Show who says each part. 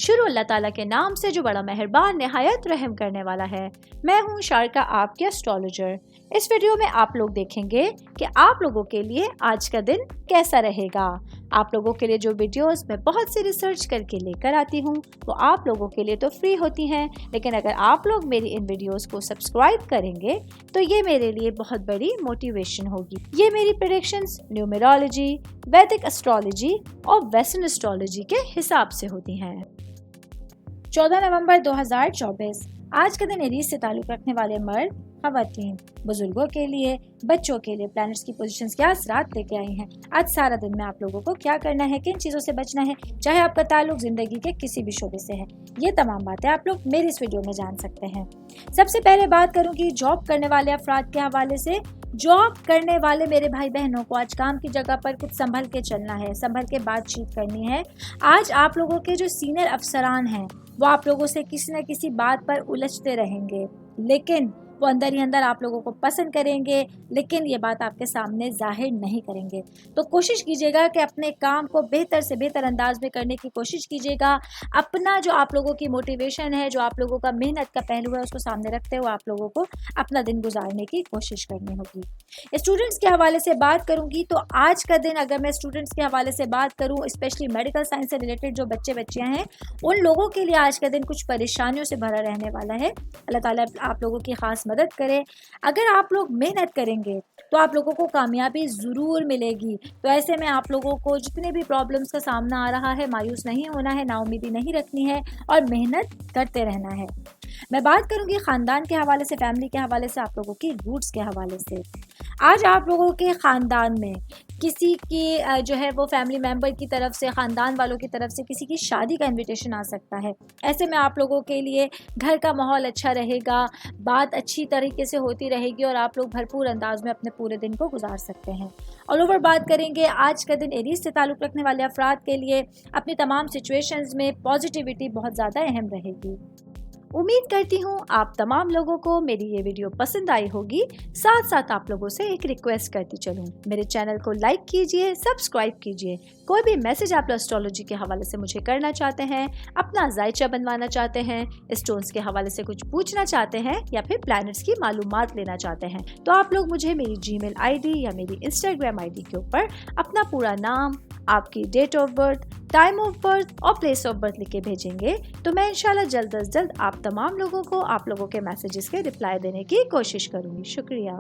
Speaker 1: शुरू अल्लाह ताला के नाम से जो बड़ा मेहरबान निहायत रहम करने वाला है। मैं हूँ शारका, आपके एस्ट्रोलॉजर। इस वीडियो में आप लोग देखेंगे कि आप लोगों के लिए आज का दिन कैसा रहेगा। आप लोगों के लिए जो वीडियोस मैं बहुत सी रिसर्च करके लेकर आती हूँ वो आप लोगों के लिए तो फ्री होती हैं, लेकिन अगर आप लोग मेरी इन वीडियोस को सब्सक्राइब करेंगे तो ये मेरे लिए बहुत बड़ी मोटिवेशन होगी। ये मेरी प्रेडिक्शंस न्यूमेरोलॉजी, वैदिक एस्ट्रोलॉजी और वेस्टर्न एस्ट्रोलॉजी के हिसाब से होती हैं। 14 नवंबर 2024 आज का दिन एरीज से ताल्लुक रखने वाले मर्द, खवातीन, बुजुर्गों के लिए, बच्चों के लिए प्लैनेट्स की पोजीशंस क्या असरात लेके आई हैं। आज सारा दिन में आप लोगों को क्या करना है, किन चीज़ों से बचना है, चाहे आपका ताल्लुक जिंदगी के किसी भी शोबे से है, ये तमाम बातें आप लोग मेरी इस वीडियो में जान सकते हैं। सबसे पहले बात करूंगी जॉब करने वाले अफराद के हवाले से। जॉब करने वाले मेरे भाई बहनों को आज काम की जगह पर कुछ संभल के चलना है, संभल के बातचीत करनी है। आज आप लोगों के जो सीनियर अफसरान हैं वो आप लोगों से किसी न किसी बात पर उलझते रहेंगे, लेकिन वो अंदर ही अंदर आप लोगों को पसंद करेंगे, लेकिन ये बात आपके सामने जाहिर नहीं करेंगे। तो कोशिश कीजिएगा कि अपने काम को बेहतर से बेहतर अंदाज में करने की कोशिश कीजिएगा। अपना जो आप लोगों की मोटिवेशन है, जो आप लोगों का मेहनत का पहलू है, उसको सामने रखते हुए आप लोगों को अपना दिन गुजारने की कोशिश करनी होगी। स्टूडेंट्स के हवाले से बात करूंगी तो आज का दिन, अगर मैं स्टूडेंट्स के हवाले से बात करूं, स्पेशली मेडिकल साइंस से रिलेटेड जो बच्चे बच्चियां हैं, उन लोगों के लिए आज का दिन कुछ परेशानियों से भरा रहने वाला है। अल्लाह ताला आप लोगों की खास मदद करे। अगर आप लोग मेहनत करेंगे तो आप लोगों को कामयाबी ज़रूर मिलेगी। तो ऐसे में आप लोगों को जितने भी प्रॉब्लम्स का सामना आ रहा है, मायूस नहीं होना है, नाउमीदी नहीं रखनी है और मेहनत करते रहना है। मैं बात करूंगी ख़ानदान के हवाले से, फैमिली के हवाले से, आप लोगों की रूट्स के हवाले से। आज आप लोगों के ख़ानदान में किसी की जो है वो फैमिली मेम्बर की तरफ से, ख़ानदान वालों की तरफ से किसी की शादी का इनविटेशन आ सकता है। ऐसे में आप लोगों के लिए घर का माहौल अच्छा रहेगा, बात अच्छी तरीके से होती रहेगी और आप लोग भरपूर अंदाज में अपने पूरे दिन को गुजार सकते हैं। ऑल ओवर बात करेंगे आज का दिन एरीज से ताल्लुक़ रखने वाले अफराद के लिए अपनी तमाम सिचुएशंस में पॉजिटिविटी बहुत ज़्यादा अहम रहेगी। उम्मीद करती हूँ आप तमाम लोगों को मेरी ये वीडियो पसंद आई होगी। साथ साथ आप लोगों से एक रिक्वेस्ट करती चलूँ, मेरे चैनल को लाइक कीजिए, सब्सक्राइब कीजिए। कोई भी मैसेज आप एस्ट्रोलॉजी के हवाले से मुझे करना चाहते हैं, अपना जायचा बनवाना चाहते हैं, स्टोन्स के हवाले से कुछ पूछना चाहते हैं या फिर प्लैनेट्स की मालूमात लेना चाहते हैं, तो आप लोग मुझे मेरी जीमेल आईडी या मेरी इंस्टाग्राम आईडी के ऊपर अपना पूरा नाम, आपकी date of birth, time of birth और प्लेस ऑफ बर्थ लिख के भेजेंगे तो मैं इंशाल्लाह जल्द अज जल्द आप तमाम लोगों को आप लोगों के मैसेजेस के रिप्लाई देने की कोशिश करूँगी। शुक्रिया।